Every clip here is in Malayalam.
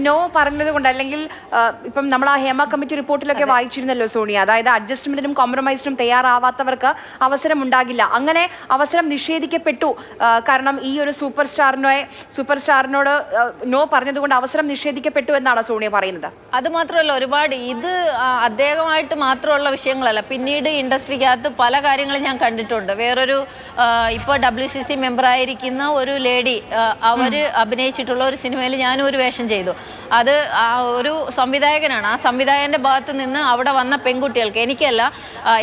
നോ പറഞ്ഞത് കൊണ്ട് അല്ലെങ്കിൽ ഇപ്പം നമ്മൾ ആ ഹേമ കമ്മിറ്റി റിപ്പോർട്ടിലൊക്കെ വായിച്ചിരുന്നല്ലോ സോണിയ, അതായത് അഡ്ജസ്റ്റ്മെന്റിനും കോംപ്രമൈസിനും തയ്യാറാവാത്തവർക്ക് അവസരം ഉണ്ടാകില്ല, അങ്ങനെ അവസരം നിഷേധിക്കപ്പെട്ടു. കാരണം ഈ ഒരു സൂപ്പർ സ്റ്റാറിനോട് നോ പറഞ്ഞതുകൊണ്ട് അവസരം നിഷേധിക്കപ്പെട്ടു എന്നാണ് സോണിയ പറയുന്നത്. അത് മാത്രമല്ല, ഒരുപാട് ഇത് അദ്ദേഹമായിട്ട് മാത്രമുള്ള വിഷയങ്ങളല്ല, പിന്നീട് ഇൻഡസ്ട്രിക്കകത്ത് പല കാര്യങ്ങളും ഞാൻ കണ്ടിട്ടുണ്ട്. വേറൊരു ഇപ്പോൾ WCC മെമ്പറായിരിക്കുന്ന ഒരു ലേഡി, അവർ അഭിനയിച്ചിട്ടുള്ള ഒരു സിനിമയിൽ ഞാനും ഒരു വേഷം ചെയ്തു. അത് ഒരു സംവിധായകനാണ്. ആ സംവിധായകൻ്റെ ഭാഗത്ത് നിന്ന് അവിടെ വന്ന പെൺകുട്ടികൾക്ക്, എനിക്കല്ല,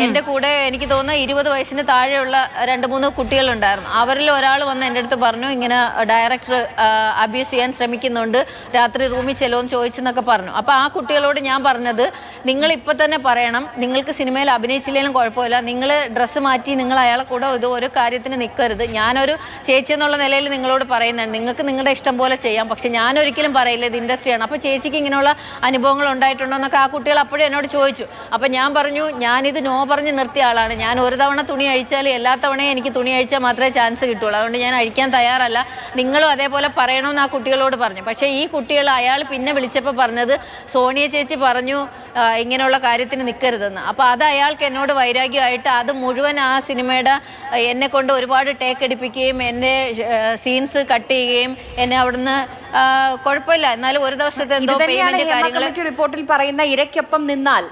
എൻ്റെ കൂടെ എനിക്ക് തോന്നുന്ന 20 വയസ്സിന് താഴെയുള്ള 2-3 കുട്ടികളുണ്ടായിരുന്നു. അവരിൽ ഒരാൾ വന്ന് എൻ്റെ അടുത്ത് പറഞ്ഞു, ഇങ്ങനെ ഡയറക്ടർ അബ്യൂസ് ചെയ്യാൻ ശ്രമിക്കുന്നുണ്ട്, രാത്രി റൂമിൽ ചെല്ലുമെന്ന് ചോദിച്ചെന്നൊക്കെ പറഞ്ഞു. അപ്പോൾ ആ കുട്ടികളോട് ഞാൻ പറഞ്ഞത്, നിങ്ങളിപ്പോൾ തന്നെ പറയണം, നിങ്ങൾക്ക് സിനിമയിൽ അഭിനയിച്ചില്ലെങ്കിലും കുഴപ്പമില്ല, നിങ്ങൾ ഡ്രസ്സ് മാറ്റി നിങ്ങൾ അയാളെ കൂടെ ഇത് ഒരു കാര്യത്തിന് നിൽക്കരുത്. ഞാനൊരു ചേച്ചി എന്നുള്ള നിലയിൽ നിങ്ങളോട് പറയുന്നുണ്ട്, നിങ്ങൾക്ക് നിങ്ങളുടെ ഇഷ്ടം പോലെ ചെയ്യാം, പക്ഷെ ഞാനൊരിക്കലും പറയില്ല ഇത് ഇൻഡസ്ട്രിയാണ്. അപ്പോൾ ചേച്ചിക്ക് ഇങ്ങനെയുള്ള അനുഭവങ്ങൾ ഉണ്ടായിട്ടുണ്ടോ എന്നൊക്കെ ആ കുട്ടികൾ അപ്പോഴും എന്നോട് ചോദിച്ചു. അപ്പോൾ ഞാൻ പറഞ്ഞു, ഞാനിത് നോ പറഞ്ഞ് നിർത്തിയ ആളാണ്. ഞാൻ ഒരു തവണ തുണി അഴിച്ചാൽ എല്ലാ തവണയും എനിക്ക് തുണി അഴിച്ചാൽ മാത്രമേ ചാൻസ് കിട്ടുള്ളൂ, അതുകൊണ്ട് ഞാൻ അഴിക്കാൻ തയ്യാറല്ല, നിങ്ങളും അതേപോലെ പറയണമെന്ന് ആ കുട്ടികളോട് പറഞ്ഞു. പക്ഷേ ഈ കുട്ടികൾ, അയാൾ പിന്നെ വിളിച്ചപ്പോൾ പറഞ്ഞത്, സോണിയ ചേച്ചി പറഞ്ഞു ഇങ്ങനെയുള്ള കാര്യത്തിന് നിൽക്കരുതെന്ന്. അപ്പോൾ അത് അയാൾക്ക് എന്നോട് വൈരാഗ്യമായിട്ട് അത് മുഴുവൻ ആ സിനിമയുടെ എന്നെ കൊണ്ട് ഒരുപാട് ടേക്ക് എടുപ്പിക്കുകയും എൻ്റെ സീൻസ് കട്ട് ചെയ്യുകയും എന്നെ അവിടുന്ന് കുഴപ്പമില്ല എന്നാലും ഒരു ദിവസത്തെ എന്തോ പേയ്മെന്റ് കാര്യങ്ങൾ റിപ്പോർട്ടിൽ പറയുന്ന ഇരയ്ക്കൊപ്പം നിന്നാൽ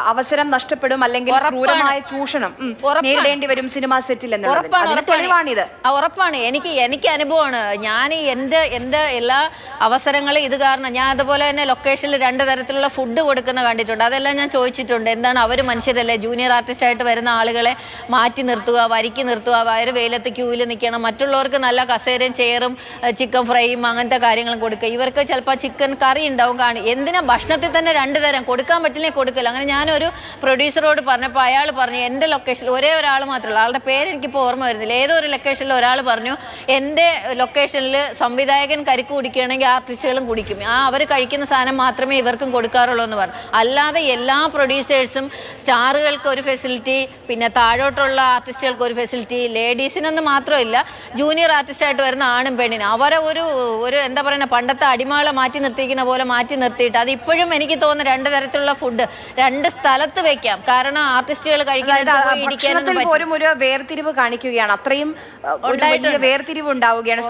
അവസരം നഷ്ടപ്പെടും, അല്ലെങ്കിൽ ക്രൂരമായ ചൂഷണം നേരിടേണ്ടി വരും സിനിമാ സെറ്റിൽ എന്നുള്ളത് തെളിവാണിത്. ഉറപ്പാണ്. എനിക്ക് അനുഭവമാണ്. ഞാൻ എൻ്റെ എല്ലാ അവസരങ്ങളും ഇത് കാരണം, ഞാൻ അതുപോലെ തന്നെ ലൊക്കേഷനിൽ 2 തരത്തിലുള്ള ഫുഡ് കൊടുക്കുന്ന കണ്ടിട്ടുണ്ട്. അതെല്ലാം ഞാൻ ചോദിച്ചിട്ടുണ്ട്. എന്താണ്, അവർ മനുഷ്യരല്ലേ, ജൂനിയർ ആർട്ടിസ്റ്റായിട്ട് വരുന്ന ആളുകളെ മാറ്റി നിർത്തുക, വരിക്ക് നിർത്തുക, വയറ് വെയിലത്ത് ക്യൂവിൽ നിൽക്കണം, മറ്റുള്ളവർക്ക് നല്ല കസേരയും ചെയറും ചിക്കൻ ഫ്രൈയും അങ്ങനത്തെ കാര്യങ്ങളും കൊടുക്കുക, ഇവർക്ക് ചിലപ്പോൾ ചിക്കൻ കറി ഉണ്ടാവും. എന്തിനാ ഭക്ഷണത്തിൽ തന്നെ 2 തരം കൊടുക്കാൻ പറ്റില്ലേ കൊടുക്കില്ല. അങ്ങനെ ഞാനൊരു പ്രൊഡ്യൂസറോട് പറഞ്ഞപ്പോൾ അയാൾ പറഞ്ഞു, എൻ്റെ ലൊക്കേഷനിൽ ഒരേ ഒരാൾ മാത്രമേ ഉള്ളൂ, ആളുടെ പേര് എനിക്കിപ്പോൾ ഓർമ്മ വരുന്നില്ല, ഏതോ ഒരു ലൊക്കേഷനിൽ ഒരാൾ പറഞ്ഞു, എൻ്റെ ലൊക്കേഷനിൽ സംവിധായകൻ കരിക്ക് കുടിക്കുകയാണെങ്കിൽ ആർട്ടിസ്റ്റുകളും കുടിക്കും, അവർ കഴിക്കുന്ന സാധനം മാത്രമേ ഇവർക്കും കൊടുക്കാറുള്ളൂ എന്ന് പറഞ്ഞു. അല്ലാതെ എല്ലാ പ്രൊഡ്യൂസേഴ്സും സ്റ്റാറുകൾക്ക് ഒരു ഫെസിലിറ്റി, പിന്നെ താഴോട്ടുള്ള ആർട്ടിസ്റ്റുകൾക്ക് ഒരു ഫെസിലിറ്റി, ലേഡീസിനൊന്നും മാത്രമില്ല, ജൂനിയർ ആർട്ടിസ്റ്റായിട്ട് വരുന്ന ആണും പെണ്ണിനും അവരെ ഒരു എന്താ പറയുക, പണ്ടത്തെ അടിമാളെ മാറ്റി നിർത്തിക്കുന്ന പോലെ മാറ്റി നിർത്തിയിട്ട്, അത് ഇപ്പോഴും എനിക്ക് തോന്നുന്നു 2 തരത്തിലുള്ള ഫുഡ് 2 സ്ഥലത്ത് വെക്കാം. കാരണം ആർട്ടിസ്റ്റുകൾ കഴിക്കാനും ഒരു വേർതിരിവ് കാണിക്കുകയാണ്, അത്രയും വേർതിരിവ് ഉണ്ടാവുകയാണ്.